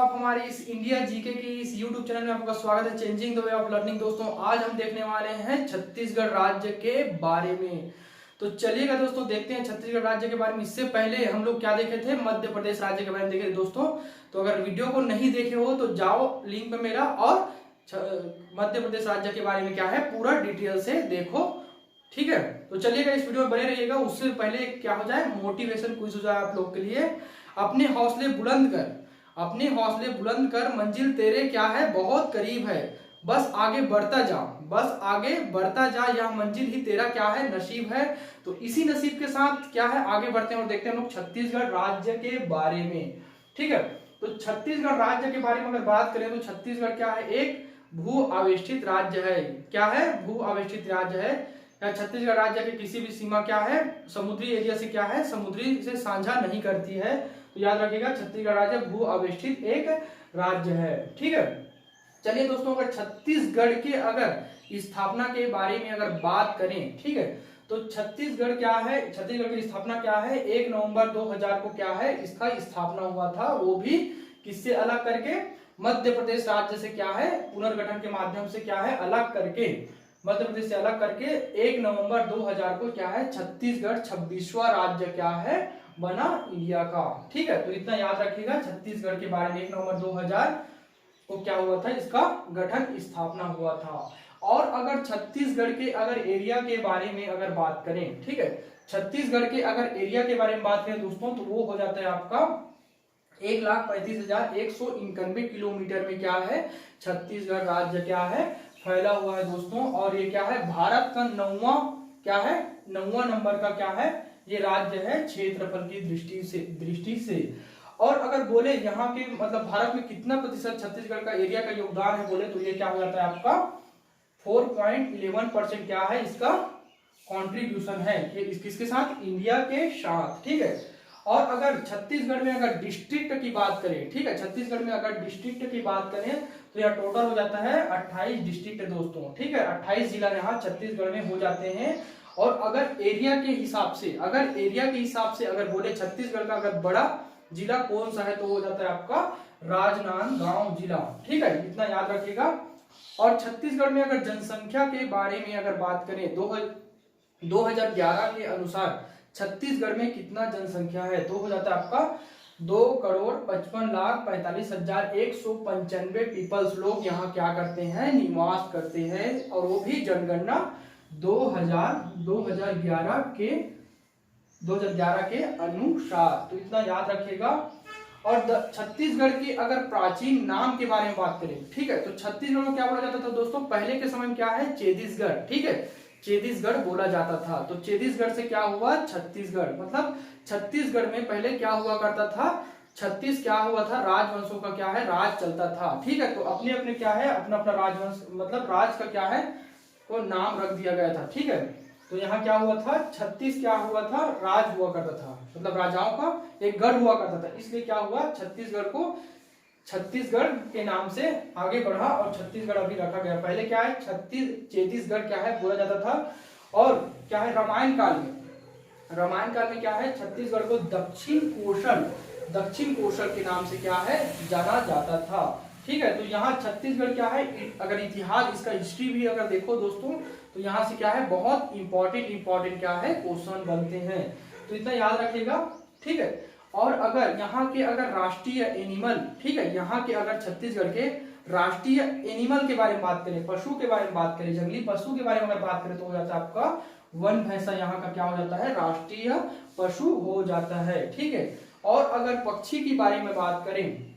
आप हमारे इस इंडिया जीके के इस यूट्यूब चैनल में आपका स्वागत है। Changing the way of learning. दोस्तों आज हम देखने वाले हैं छत्तीसगढ़ राज्य के बारे में। तो चलिएगा दोस्तों देखते हैं छत्तीसगढ़ राज्य के बारे में। इससे पहले हम लोग क्या देखे थे, मध्य प्रदेश राज्य के बारे में देखे थे दोस्तों। तो अगर वीडियो को नहीं देखे हो तो जाओ लिंक पे मेरा और मध्य प्रदेश राज्य के बारे में क्या है पूरा डिटेल से देखो, ठीक है। तो चलिएगा इस वीडियो में बने रहिएगा। उससे पहले क्या हो जाए, मोटिवेशन क्विज हो जाए आप लोग के लिए। अपने हौसले बुलंद कर मंजिल तेरे क्या है बहुत करीब है, बस आगे बढ़ता जा, यह मंजिल ही तेरा क्या है नसीब है। तो इसी नसीब के साथ क्या है आगे बढ़ते हैं और देखते हैं हम लोग छत्तीसगढ़ राज्य के बारे में, ठीक है। तो छत्तीसगढ़ राज्य के बारे में अगर बात करें तो छत्तीसगढ़ क्या है, एक भू आवेष्टित राज्य है। क्या है, भू आवेष्टित राज्य है। छत्तीसगढ़ राज्य की किसी भी सीमा क्या है, समुद्री एरिया से क्या है, समुद्री से साझा नहीं करती है। तो याद रखिएगा छत्तीसगढ़ राज्य भू आवेष्टित एक राज्य है, ठीक है। चलिए दोस्तों अगर छत्तीसगढ़ के अगर स्थापना के बारे में अगर बात करें, ठीक है, तो छत्तीसगढ़ क्या है, छत्तीसगढ़ की स्थापना क्या है, 1 नवंबर 2000 को क्या है इसका स्थापना हुआ था। वो भी किससे अलग करके, मध्य प्रदेश राज्य से क्या है पुनर्गठन के माध्यम से क्या है अलग करके, मध्य प्रदेश से अलग करके 1 नवंबर 2000 को क्या है छत्तीसगढ़ 26वां राज्य क्या है बना इंडिया का, ठीक है। तो इतना याद रखिएगा छत्तीसगढ़ के बारे में। 1 नवंबर 2000 को क्या हुआ था, इसका गठन स्थापना हुआ था। और अगर छत्तीसगढ़ के अगर एरिया के बारे में अगर बात करें, ठीक है, छत्तीसगढ़ के अगर एरिया के बारे में बात करें दोस्तों तो वो हो जाता है आपका 1,35,191 किलोमीटर में क्या है छत्तीसगढ़ राज्य क्या है फैला हुआ है दोस्तों। और ये क्या है भारत का 9वां नंबर का क्या है ये राज्य है क्षेत्रफल की दृष्टि से। और अगर बोले यहाँ के मतलब भारत में कितना प्रतिशत छत्तीसगढ़ का एरिया का योगदान है बोले तो ये क्या हो जाता है आपका 4.11% क्या है इसका कंट्रीब्यूशन है ये किसके साथ, इंडिया के साथ, ठीक है। और अगर छत्तीसगढ़ में अगर डिस्ट्रिक्ट की बात करें, ठीक है, छत्तीसगढ़ में अगर डिस्ट्रिक्ट की बात करें तो यह टोटल हो जाता है 28 डिस्ट्रिक्ट दोस्तों, ठीक है। 28 जिला यहाँ छत्तीसगढ़ में हो जाते हैं। और अगर एरिया के हिसाब से अगर बोले छत्तीसगढ़ का अगर बड़ा जिला कौन सा है तो हो जाता है आपका राजनांदगांव जिला, ठीक है, इतना याद रखिएगा। और छत्तीसगढ़ में अगर जनसंख्या के बारे में अगर बात करें 2011 के अनुसार छत्तीसगढ़ में कितना जनसंख्या है तो हो जाता है आपका 2,55,45,195 पीपल्स लोग यहाँ क्या करते हैं निवास करते हैं। और वो भी जनगणना 2011 के अनुसार। तो इतना याद रखिएगा। और छत्तीसगढ़ के अगर प्राचीन नाम के बारे में बात करें, ठीक है, तो छत्तीसगढ़ को क्या बोला जाता था दोस्तों, पहले के समय में क्या है चेदिसगढ़, ठीक है, चेदिसगढ़ बोला जाता था। तो चेदिसगढ़ से क्या हुआ छत्तीसगढ़, मतलब छत्तीसगढ़ में पहले क्या हुआ करता था, 36 क्या हुआ था राजवंशों का क्या है राज चलता था, ठीक है। तो अपने अपने क्या है अपना अपना राजवंश मतलब राज का क्या है को नाम रख दिया गया था, ठीक है। तो यहाँ क्या हुआ था 36 क्या हुआ था राज हुआ करता था, मतलब राजाओं का एक गढ़ हुआ करता था। इसलिए क्या हुआ छत्तीसगढ़ को छत्तीसगढ़ के नाम से आगे बढ़ा और छत्तीसगढ़ अभी रखा गया। पहले क्या है चेतीसगढ़ क्या है बोला जाता था। और क्या है रामायण काल में क्या है छत्तीसगढ़ को दक्षिण कोशल के नाम से क्या है जाना जाता था, ठीक है। तो यहाँ छत्तीसगढ़ क्या है अगर इतिहास इसका हिस्ट्री भी अगर देखो दोस्तों तो यहाँ से क्या है बहुत इंपॉर्टेंट क्या है क्वेश्चन बनते हैं। तो इतना याद रखिएगा, ठीक है। और अगर यहाँ के अगर राष्ट्रीय एनिमल, ठीक है, यहाँ के अगर छत्तीसगढ़ के राष्ट्रीय एनिमल के बारे में बात करें, पशु के बारे में बात करें, जंगली पशु के बारे में अगर बात करें तो हो जाता है आपका वन भैंसा यहाँ का क्या हो जाता है राष्ट्रीय पशु हो जाता है, ठीक है। और अगर पक्षी के बारे में बात करें,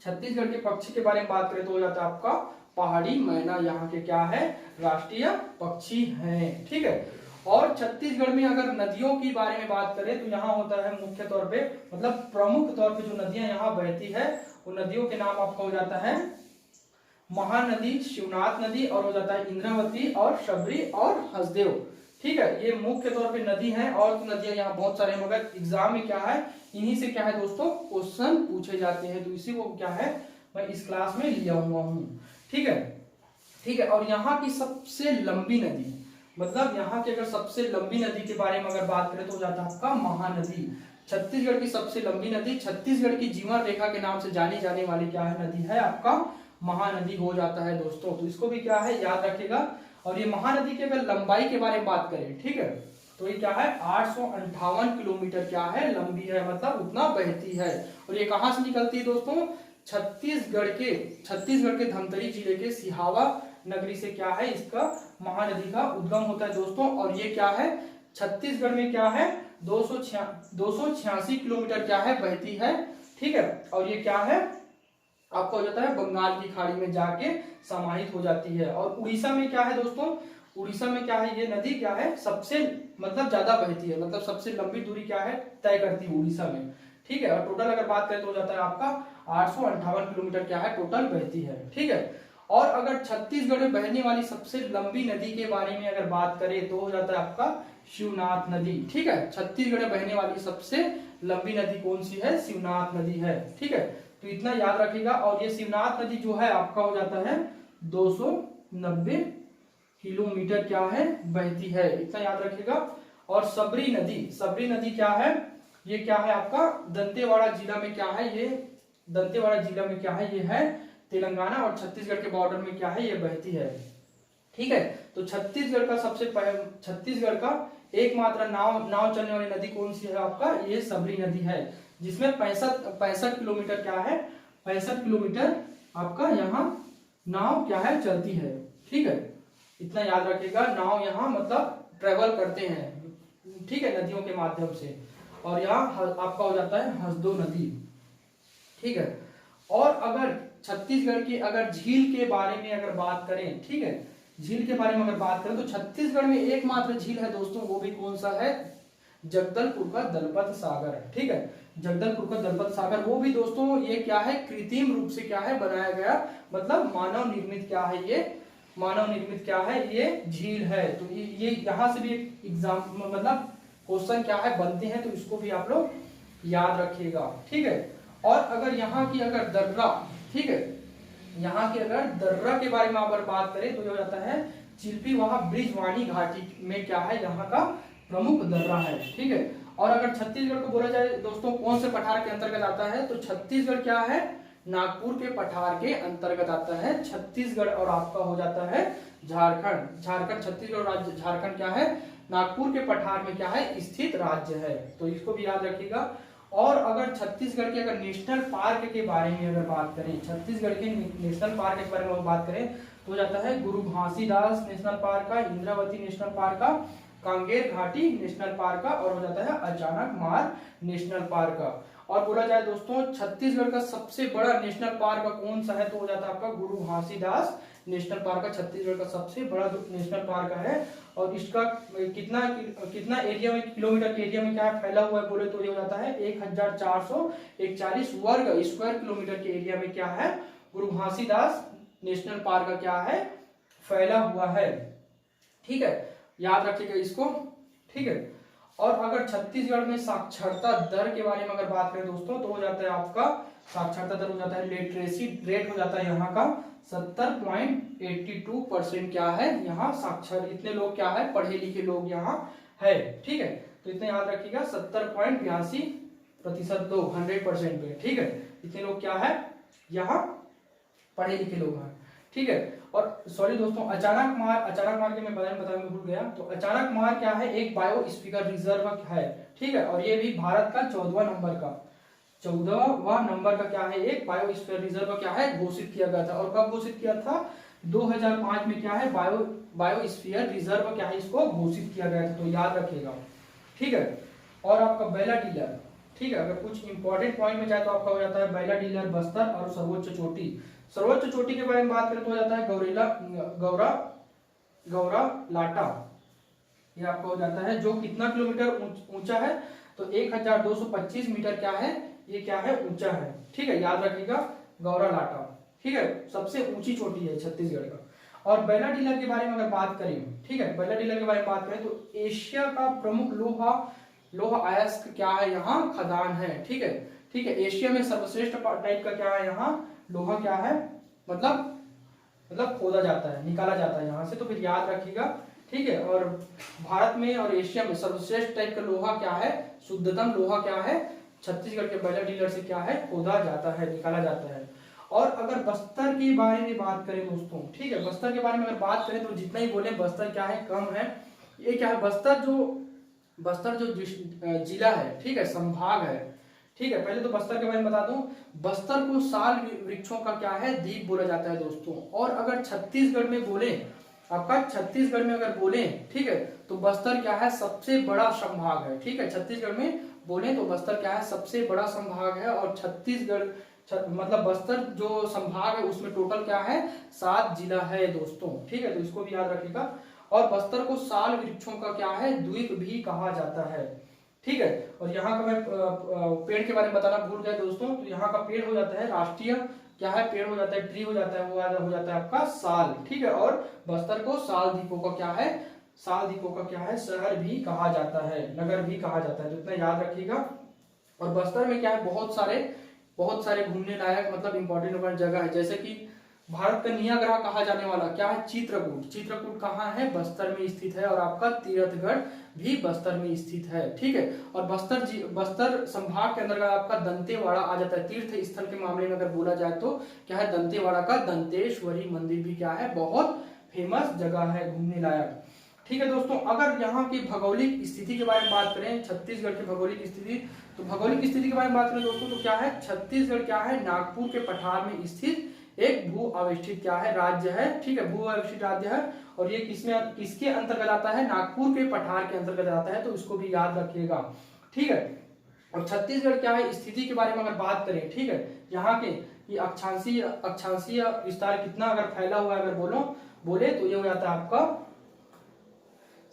छत्तीसगढ़ के पक्षी के बारे में बात करें तो हो जाता है आपका पहाड़ी मैना यहाँ के क्या है राष्ट्रीय पक्षी हैं, ठीक है। और छत्तीसगढ़ में अगर नदियों की बारे में बात करें तो यहाँ होता है मुख्य तौर पे मतलब प्रमुख तौर पे जो नदियां यहाँ बहती है वो नदियों के नाम आपका हो जाता है महानदी, शिवनाथ नदी और हो जाता है इंद्रावती और शबरी और हसदेव, ठीक है। ये मुख्य तौर पे नदी है। और तो नदियां यहाँ बहुत सारे मगर एग्जाम में क्या है इन्हीं से क्या है दोस्तों क्वेश्चन पूछे जाते हैं। तो इसी को क्या है मैं इस क्लास में लिया हुआ हूँ, ठीक है। और यहाँ की सबसे लंबी नदी मतलब यहाँ की अगर सबसे लंबी नदी के बारे में अगर बात करें तो हो जाता है आपका महानदी, छत्तीसगढ़ की सबसे लंबी नदी, छत्तीसगढ़ की जीवन रेखा के नाम से जानी जाने वाली क्या है नदी है आपका महानदी हो जाता है दोस्तों। तो इसको भी क्या है याद रखेगा। और ये महानदी की अगर लंबाई के बारे में बात करें, ठीक है, तो ये क्या है 858 किलोमीटर क्या है लंबी है, मतलब उतना बहती है। और ये कहां से निकलती है दोस्तों, छत्तीसगढ़ के धमतरी जिले के सिहावा नगरी से क्या है इसका महानदी का उद्गम होता है दोस्तों। और ये क्या है छत्तीसगढ़ में क्या है 286 किलोमीटर क्या है बहती है, ठीक है। और ये क्या है आपका हो जाता है बंगाल की खाड़ी में जाके समाहित हो जाती है। और उड़ीसा में क्या है दोस्तों, उड़ीसा में क्या है ये नदी क्या है सबसे मतलब ज्यादा बहती है, मतलब सबसे लंबी दूरी क्या है तय करती है उड़ीसा में, ठीक है। और टोटल अगर बात करें तो हो जाता है आपका 858 किलोमीटर क्या है टोटल बहती है, ठीक है। और अगर छत्तीसगढ़ में बहने वाली सबसे लंबी नदी के बारे में अगर बात करें तो हो जाता है आपका शिवनाथ नदी, ठीक है। छत्तीसगढ़ में बहने वाली सबसे लंबी नदी कौन सी है, शिवनाथ नदी है, ठीक है। तो इतना याद रखिएगा। और ये शिवनाथ नदी जो है आपका हो जाता है 290 किलोमीटर क्या है बहती है, इतना याद रखिएगा। और सबरी नदी क्या है, ये क्या है आपका दंतेवाड़ा जिला में क्या है, ये दंतेवाड़ा जिला में क्या है ये है तेलंगाना और छत्तीसगढ़ के बॉर्डर में क्या है ये बहती है, ठीक है। तो छत्तीसगढ़ का एकमात्र नाव चलने वाली नदी कौन सी है आपका, ये सबरी नदी है, जिसमें 65 किलोमीटर क्या है 65 किलोमीटर आपका यहाँ नाव क्या है चलती है, ठीक है। इतना याद रखिएगा, नाव यहाँ मतलब ट्रेवल करते हैं, ठीक है, नदियों के माध्यम से। और यहाँ आपका हो जाता है हसदो नदी, ठीक है। और अगर छत्तीसगढ़ की अगर झील के बारे में अगर बात करें, ठीक है, झील के बारे में अगर बात करें तो छत्तीसगढ़ में एकमात्र झील है दोस्तों, वो भी कौन सा है, जगदलपुर का दलपत सागर, ठीक है। जगदलपुर का दलपत सागर, वो भी दोस्तों ये क्या है कृत्रिम रूप से क्या है बनाया गया, मतलब मानव निर्मित क्या है ये मानव निर्मित क्या है ये झील है। तो ये यहाँ से भी एक एग्जाम मतलब क्वेश्चन क्या है बनते हैं, तो इसको भी आप लोग याद रखिएगा, ठीक है। और अगर यहाँ की अगर दर्रा, ठीक है, यहाँ की अगर दर्रा के बारे में अगर बात करें तो ये हो जाता है चिल्पीवाहा ब्रिजवानी घाटी में क्या है यहाँ का प्रमुख दर्रा है, ठीक है। और अगर छत्तीसगढ़ को बोला जाए दोस्तों कौन से पठार के अंतर्गत आता है, तो छत्तीसगढ़ क्या है नागपुर के पठार के अंतर्गत आता है छत्तीसगढ़। और आपका हो जाता है झारखंड छत्तीसगढ़ राज्य झारखंड क्या है नागपुर के पठार में क्या है स्थित राज्य है, तो इसको भी याद रखिएगा। और अगर छत्तीसगढ़ के अगर नेशनल पार्क के बारे में अगर बात करें, छत्तीसगढ़ के नेशनल पार्क के बारे में बात करें तो हो जाता है गुरु घासीदास नेशनल पार्क का, इंद्रावती नेशनल पार्क का, कांगेर घाटी नेशनल पार्क का, और हो जाता है अचानक मार नेशनल पार्क का। और बोला जाए दोस्तों छत्तीसगढ़ का सबसे बड़ा नेशनल पार्क कौन सा है, तो हो जाता है आपका गुरु घासीदास नेशनल पार्क का छत्तीसगढ़ का सबसे बड़ा नेशनल पार्क है। और इसका कितना एरिया में किलोमीटर के एरिया में क्या फैला हुआ है बोले तो ये हो जाता है 1441 वर्ग स्क्वायर किलोमीटर के एरिया में क्या है गुरु घासीदास नेशनल पार्क का क्या है फैला हुआ है, ठीक है, याद रखिएगा इसको, ठीक है। और अगर छत्तीसगढ़ में साक्षरता दर के बारे में अगर बात करें दोस्तों तो हो जाता है आपका साक्षरता दर हो जाता है लिटरेसी रेट हो जाता है यहाँ का 70.82% क्या है यहाँ साक्षर, इतने लोग क्या है पढ़े लिखे लोग यहाँ है, ठीक है। तो इतने याद रखिएगा 70.82% लोग 100% पे, ठीक है, इतने लोग क्या है यहाँ पढ़े लिखे लोग हैं, ठीक है। और सॉरी दोस्तों अचानक मार के मैं बताने भूल गया, तो अचानक मार क्या है एक बायोस्फीयर रिजर्व है, ठीक है। और ये भी भारत का 14वां नंबर का क्या है एक बायोस्फीयर रिजर्व क्या है घोषित किया गया था। और कब घोषित किया था 2005 में क्या है बायोस्फीयर रिजर्व क्या है इसको घोषित किया गया था, तो याद रखिएगा, ठीक है। और आपका बेला डीलर, ठीक है, अगर कुछ इंपॉर्टेंट पॉइंट में जाए तो आपका हो जाता है बेला डीलर बस्तर और सर्वोच्च चोटी के बारे में बात करें तो हो जाता है गौरा लाटा, ये आपका हो जाता है जो कितना किलोमीटर ऊंचा है तो 1225 मीटर क्या है ये क्या है ऊंचा है, ठीक है, याद रखिएगा गौरा लाटा, ठीक है, सबसे ऊंची चोटी है छत्तीसगढ़ का। और बेला डीलर के बारे में अगर बात करें, ठीक है, बेला डीलर के बारे में बात करें तो एशिया का प्रमुख लोहा अयस्क क्या है यहाँ खदान है, ठीक है, एशिया में सर्वश्रेष्ठ टाइप का क्या है यहाँ लोहा क्या है मतलब खोदा जाता है निकाला जाता है यहाँ से, तो फिर याद रखिएगा ठीक है। और भारत में और एशिया में सर्वश्रेष्ठ टाइप का लोहा क्या है, शुद्धतम लोहा क्या है, छत्तीसगढ़ के बलिया डीलर से क्या है, खोदा जाता है, निकाला जाता है। और अगर बस्तर के बारे में बात करें दोस्तों, ठीक है, बस्तर के बारे में अगर बात करें तो जितना ही बोले बस्तर क्या है, कम है। ये क्या है, बस्तर जो जिला है, ठीक है, संभाग है, ठीक है। पहले तो बस्तर के बारे में बता दूं, बस्तर को साल वृक्षों का क्या है, द्वीप बोला जाता है दोस्तों। और अगर छत्तीसगढ़ में बोले, आपका छत्तीसगढ़ में अगर बोले, ठीक है, तो बस्तर क्या है, सबसे बड़ा संभाग है, ठीक है। छत्तीसगढ़ में बोले तो बस्तर क्या है, सबसे बड़ा संभाग है। और छत्तीसगढ़ मतलब बस्तर जो संभाग है उसमें टोटल क्या है, 7 जिला है दोस्तों, ठीक है, तो इसको भी याद रखिएगा। और बस्तर को साल वृक्षों का क्या है, द्वीप भी कहा जाता है, ठीक है। और यहाँ का मैं पेड़ के बारे में बताना भूल गया दोस्तों, तो यहाँ का पेड़ हो जाता है राष्ट्रीय क्या है, पेड़ हो जाता है, ट्री हो जाता है, वो हो जाता है आपका साल, ठीक है। और बस्तर को साल द्वीपों का क्या है, साल द्वीपों का क्या है, शहर भी कहा जाता है, नगर भी कहा जाता है, तो इतना याद रखिएगा। और बस्तर में क्या है, बहुत सारे घूमने लायक मतलब इंपॉर्टेंट जगह है, जैसे कि भारत का नियाग्रह कहा जाने वाला क्या है, चित्रकूट। चित्रकूट कहाँ है, बस्तर में स्थित है। और आपका तीरथगढ़ भी बस्तर में स्थित है, ठीक है। और बस्तर संभाग के अंतर्गत आपका दंतेवाड़ा आ जाता है। तीर्थ स्थल के मामले में अगर बोला जाए तो क्या है, दंतेवाड़ा का दंतेश्वरी मंदिर भी क्या है, बहुत फेमस जगह है घूमने लायक, ठीक है दोस्तों। अगर यहाँ की भौगोलिक स्थिति के बारे में बात करें, छत्तीसगढ़ की भौगोलिक स्थिति, तो भौगोलिक स्थिति के बारे में बात करें दोस्तों तो क्या है, छत्तीसगढ़ क्या है, नागपुर के पठार में स्थित एक भू अवस्थित क्या है, राज्य है, ठीक है, भू अवस्थित राज्य है। और ये किसके अंतर्गत आता है, नागपुर के पठार के अंतर्गत आता है, तो इसको भी याद रखिएगा, ठीक है। और छत्तीसगढ़ क्या है, स्थिति के बारे में अगर बात करें, ठीक है, यहाँ के ये अक्षांशीय विस्तार कितना अगर फैला हुआ है अगर बोले तो ये हो जाता है आपका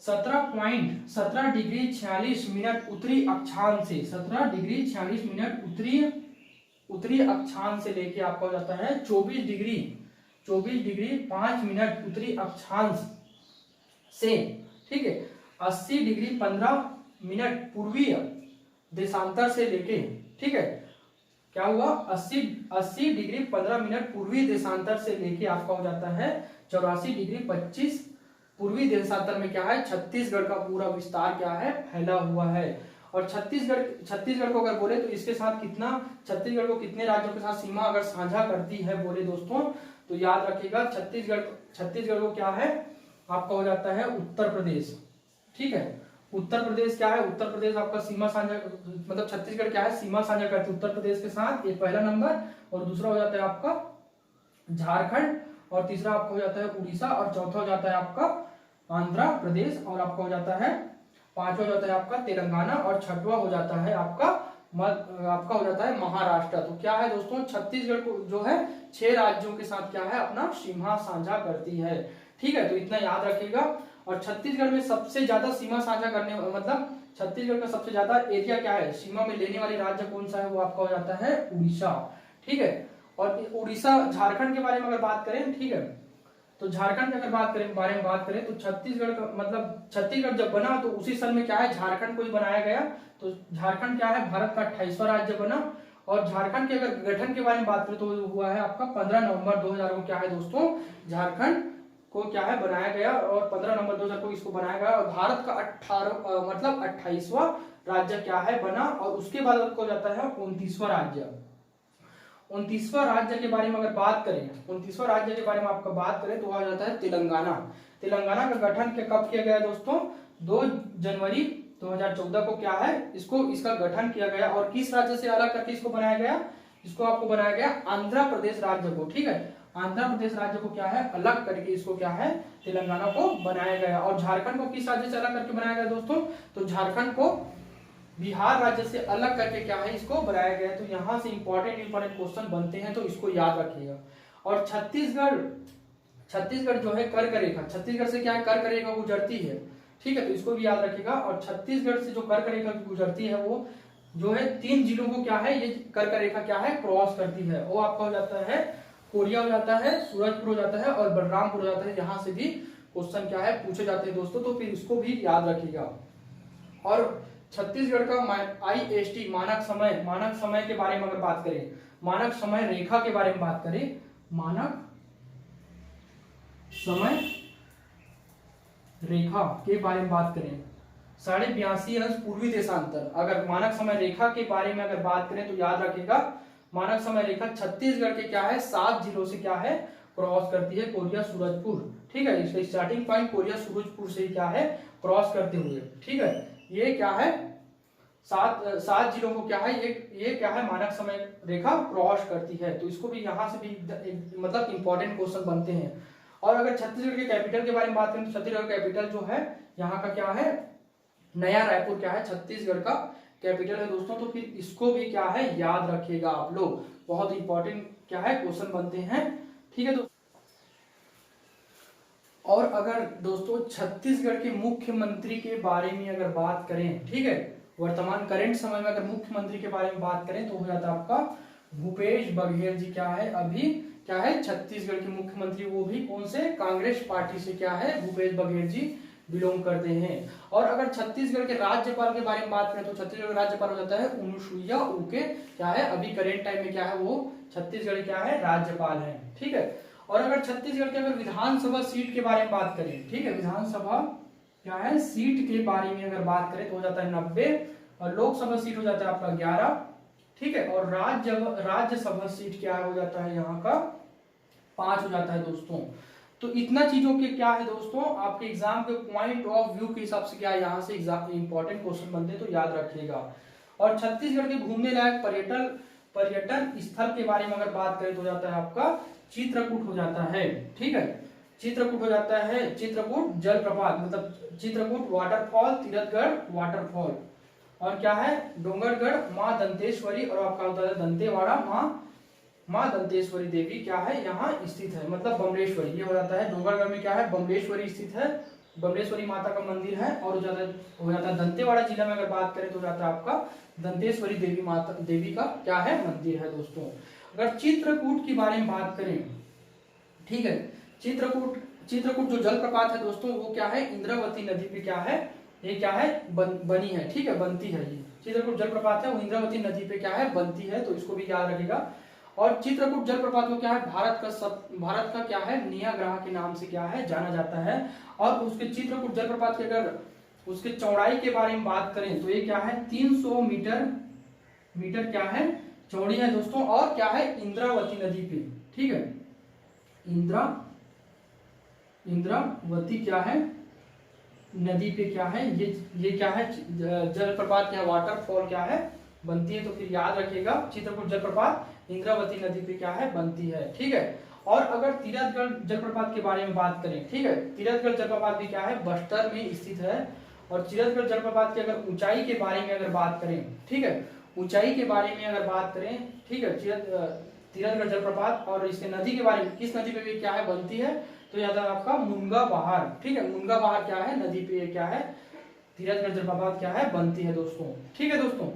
17.17 डिग्री 46 मिनट उत्तरी अक्षांश से, 17 डिग्री 46 मिनट उत्तरी अक्षांश से लेके आपका हो जाता है 24 डिग्री 5 मिनट उत्तरी अक्षांश से, ठीक है, 80 डिग्री 15 मिनट पूर्वीय देशांतर से लेके, ठीक है, क्या हुआ, 80 डिग्री 15 मिनट पूर्वी देशांतर से लेके आपका हो जाता है 84 डिग्री 25 पूर्वी देशांतर में क्या है, छत्तीसगढ़ का पूरा विस्तार क्या है, फैला हुआ है। और छत्तीसगढ़ को अगर बोले तो इसके साथ छत्तीसगढ़ को कितने राज्यों के साथ सीमा अगर साझा करती है बोले दोस्तों, तो याद रखिएगा छत्तीसगढ़ को क्या है, आपका हो जाता है उत्तर प्रदेश, ठीक है। उत्तर प्रदेश क्या है, उत्तर प्रदेश आपका सीमा साझा मतलब छत्तीसगढ़ क्या है, सीमा साझा करती है उत्तर प्रदेश के साथ, ये पहला नंबर। और दूसरा हो जाता है आपका झारखंड, और तीसरा आपका हो जाता है उड़ीसा, और चौथा हो जाता है आपका आंध्र प्रदेश, और आपका हो जाता है पांचवा हो जाता है आपका तेलंगाना, और छठवा हो जाता है आपका हो जाता है महाराष्ट्र। तो क्या है दोस्तों, छत्तीसगढ़ को जो है 6 राज्यों के साथ क्या है, अपना सीमा साझा करती है, ठीक है, तो इतना याद रखिएगा। और छत्तीसगढ़ में सबसे ज्यादा सीमा साझा करने मतलब छत्तीसगढ़ का सबसे ज्यादा एरिया क्या है, सीमा में लेने वाली राज्य कौन सा है, वो आपका हो जाता है उड़ीसा, ठीक है। और उड़ीसा झारखंड के बारे में अगर बात करें, ठीक है, तो झारखंड की अगर बारे में बात करें तो छत्तीसगढ़ का मतलब छत्तीसगढ़ जब बना तो उसी साल में क्या है, झारखंड को ही बनाया गया। तो झारखंड क्या है, भारत का 28वां राज्य बना। और झारखंड के अगर गठन के बारे में बात करें तो हुआ है आपका 15 नवंबर 2000 को क्या है दोस्तों, झारखंड को क्या है बनाया गया, और 15 नवंबर 2000 को इसको बनाया गया। और भारत का 28वां राज्य क्या है बना। और उसके बाद हो जाता है 29वां राज्य। 29वां राज्य के बारे में अगर बात करें, 29वां राज्य के बारे में आपका बात करें तो आ जाता है तेलंगाना। तेलंगाना का गठन कब किया गया दोस्तों, 2 जनवरी 2014 को क्या है, इसका गठन किया गया। और किस राज्य से अलग करके इसको बनाया गया, इसको आपको बनाया गया आंध्र प्रदेश राज्य को, ठीक है, आंध्र प्रदेश राज्य को क्या है अलग करके इसको क्या है तेलंगाना को बनाया गया। और झारखंड को किस राज्य से अलग करके बनाया गया दोस्तों, तो झारखंड को बिहार राज्य से अलग करके क्या है इसको बनाया गया। तो यहाँ से इंपॉर्टेंट क्वेश्चन बनते हैं, तो इसको याद रखिएगा। और छत्तीसगढ़ जो है कर्क रेखा, छत्तीसगढ़ से क्या है कर्क रेखा गुजरती है, ठीक है, तो इसको भी याद रखिएगा। और छत्तीसगढ़ से जो कर्क रेखा गुजरती है वो जो है 3 जिलों को क्या है, ये कर्क रेखा क्या है क्रॉस करती है। वो आपका हो जाता है कोरिया हो जाता है, सूरजपुर हो जाता है, और बलरामपुर हो जाता है। यहाँ से भी क्वेश्चन क्या है पूछे जाते हैं दोस्तों, तो फिर इसको भी याद रखिएगा। और छत्तीसगढ़ का IST मानक समय के बारे में अगर बात करें, मानक समय रेखा के बारे में बात करें, मानक समय रेखा के बारे में बात करें, 82.5 अंश पूर्वी देशांतर। अगर मानक समय रेखा के बारे में अगर बात करें तो याद रखिएगा, मानक समय रेखा छत्तीसगढ़ के क्या है 7 जिलों से क्या है क्रॉस करती है, कोरिया सूरजपुर। ठीक है, इसका स्टार्टिंग पॉइंट कोरिया सूरजपुर से क्या है क्रॉस करते हुए। ठीक है, ये क्या है सात जिलों को क्या है ये क्या है मानक समय रेखा क्रॉस करती है। तो इसको भी यहाँ से भी मतलब इंपॉर्टेंट क्वेश्चन बनते हैं। और अगर छत्तीसगढ़ के कैपिटल के बारे में बात करें तो छत्तीसगढ़ कैपिटल जो है यहाँ का क्या है नया रायपुर क्या है छत्तीसगढ़ का कैपिटल है दोस्तों। तो फिर इसको भी क्या है याद रखिएगा आप लोग, बहुत इंपॉर्टेंट क्या है क्वेश्चन बनते हैं। ठीक है दोस्तों, और अगर दोस्तों छत्तीसगढ़ के मुख्यमंत्री के बारे में अगर बात करें, ठीक है, वर्तमान करंट समय में अगर मुख्यमंत्री के बारे में बात करें तो हो जाता है आपका भूपेश बघेल जी क्या है अभी क्या है छत्तीसगढ़ के मुख्यमंत्री, वो भी कौन से कांग्रेस पार्टी से क्या है भूपेश बघेल जी बिलोंग करते हैं। और अगर छत्तीसगढ़ के राज्यपाल के बारे में बात करें तो छत्तीसगढ़ का राज्यपाल हो जाता है अनुसुईया उइके क्या है अभी करेंट टाइम में क्या है वो छत्तीसगढ़ क्या है राज्यपाल है। ठीक है, और अगर छत्तीसगढ़ के अगर विधानसभा सीट के बारे में बात करें, ठीक है, विधानसभा क्या है सीट के बारे में अगर बात करें तो हो जाता है 90 और लोकसभा सीट हो जाता है आपका 11। ठीक है, और राज्यसभा सीट क्या हो जाता है यहाँ का 5 हो जाता है दोस्तों। तो इतना चीजों के क्या है दोस्तों आपके एग्जाम के पॉइंट ऑफ व्यू के हिसाब से क्या है यहाँ से एग्जाम इंपॉर्टेंट क्वेश्चन बनते हैं, तो याद रखिएगा। और छत्तीसगढ़ के घूमने लायक पर्यटन स्थल के बारे में अगर बात करें तो हो जाता है आपका चित्रकूट हो जाता है। ठीक है, चित्रकूट हो जाता है, चित्रकूट जलप्रपात मतलब चित्रकूट वाटरफॉल, तीरथगढ़ वाटरफॉल, और क्या है डोंगरगढ़ माँ दंतेश्वरी, और आपका होता है दंतेवाड़ा माँ दंतेश्वरी देवी क्या है यहाँ स्थित है, मतलब बमलेश्वरी। ये हो जाता है डोंगरगढ़ में क्या है बमलेश्वरी स्थित है, बमलेश्वरी माता का मंदिर है। और हो जाता है दंतेवाड़ा जिला में अगर बात करें तो हो जाता है आपका दंतेश्वरी देवी का क्या है मंदिर है दोस्तों। अगर चित्रकूट के बारे में बात करें, ठीक है, चित्रकूट जो जलप्रपात है दोस्तों वो क्या है इंद्रावती नदी पे क्या है ये क्या है बनी है। ठीक है, बनती है, ये चित्रकूट जलप्रपात है वो इंद्रावती नदी पे क्या है बनती है, तो इसको भी याद रखिएगा। और चित्रकूट जलप्रपात को क्या है भारत का क्या है नियाग्रा के नाम से क्या है जाना जाता है। और उसके चित्रकूट जलप्रपात के अगर उसके चौड़ाई के बारे में बात करें तो ये क्या है 300 मीटर क्या है चौड़ी है दोस्तों, और क्या है इंद्रावती नदी पे। ठीक है, इंद्रावती क्या है नदी पे क्या है ये क्या है जलप्रपात क्या वाटरफॉल क्या है बनती है। तो फिर याद रखिएगा चित्रकूट जलप्रपात इंद्रावती नदी पे क्या है बनती है। ठीक है, और अगर तीरथगढ़ जलप्रपात के बारे में बात करें, ठीक है, तीरथगढ़ जलप्रपात भी क्या है बस्तर में स्थित है। और तीरथगढ़ जलप्रपात की अगर ऊंचाई के बारे में अगर बात करें, ठीक है, ऊंचाई के बारे में अगर बात करें, ठीक है, तीरथगढ़ जलप्रपात और इसके नदी के बारे में किस नदी पे भी क्या है बनती है तो याद है आपका मुनगा बहार। ठीक है, मुनगा बहार क्या है नदी पे क्या है तीरथगढ़ जलप्रपात क्या है बनती है दोस्तों। ठीक है दोस्तों,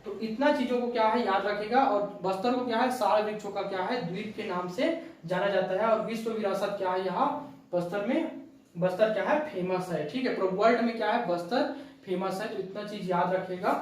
तो इतना चीजों को क्या है याद रखेगा। और बस्तर को क्या है साल वृक्षों का क्या है द्वीप के नाम से जाना जाता है। और विश्व विरासत क्या है यहाँ बस्तर क्या है फेमस है। ठीक है, पूरे वर्ल्ड में क्या है बस्तर फेमस है, तो इतना चीज याद रखेगा।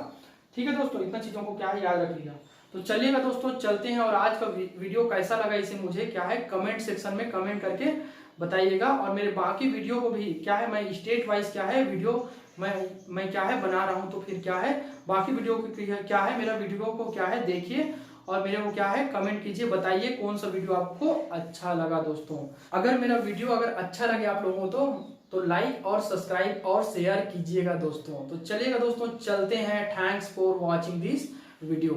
ठीक है दोस्तों, इतना चीजों को क्या है याद रखिएगा। तो चलिएगा दोस्तों चलते हैं, और आज का वीडियो कैसा लगा इसे मुझे क्या है कमेंट सेक्शन में कमेंट करके बताइएगा। और मेरे बाकी वीडियो को भी क्या है मैं स्टेट वाइज क्या है वीडियो मैं क्या है बना रहा हूं, तो फिर क्या है बाकी वीडियो क्या है मेरा वीडियो को क्या है देखिए और मेरे को क्या है कमेंट कीजिए, बताइए कौन सा वीडियो आपको अच्छा लगा दोस्तों। अगर मेरा वीडियो अगर अच्छा लगे आप लोगों को तो लाइक और सब्सक्राइब और शेयर कीजिएगा दोस्तों। तो चलिएगा दोस्तों चलते हैं, thanks for watching this video.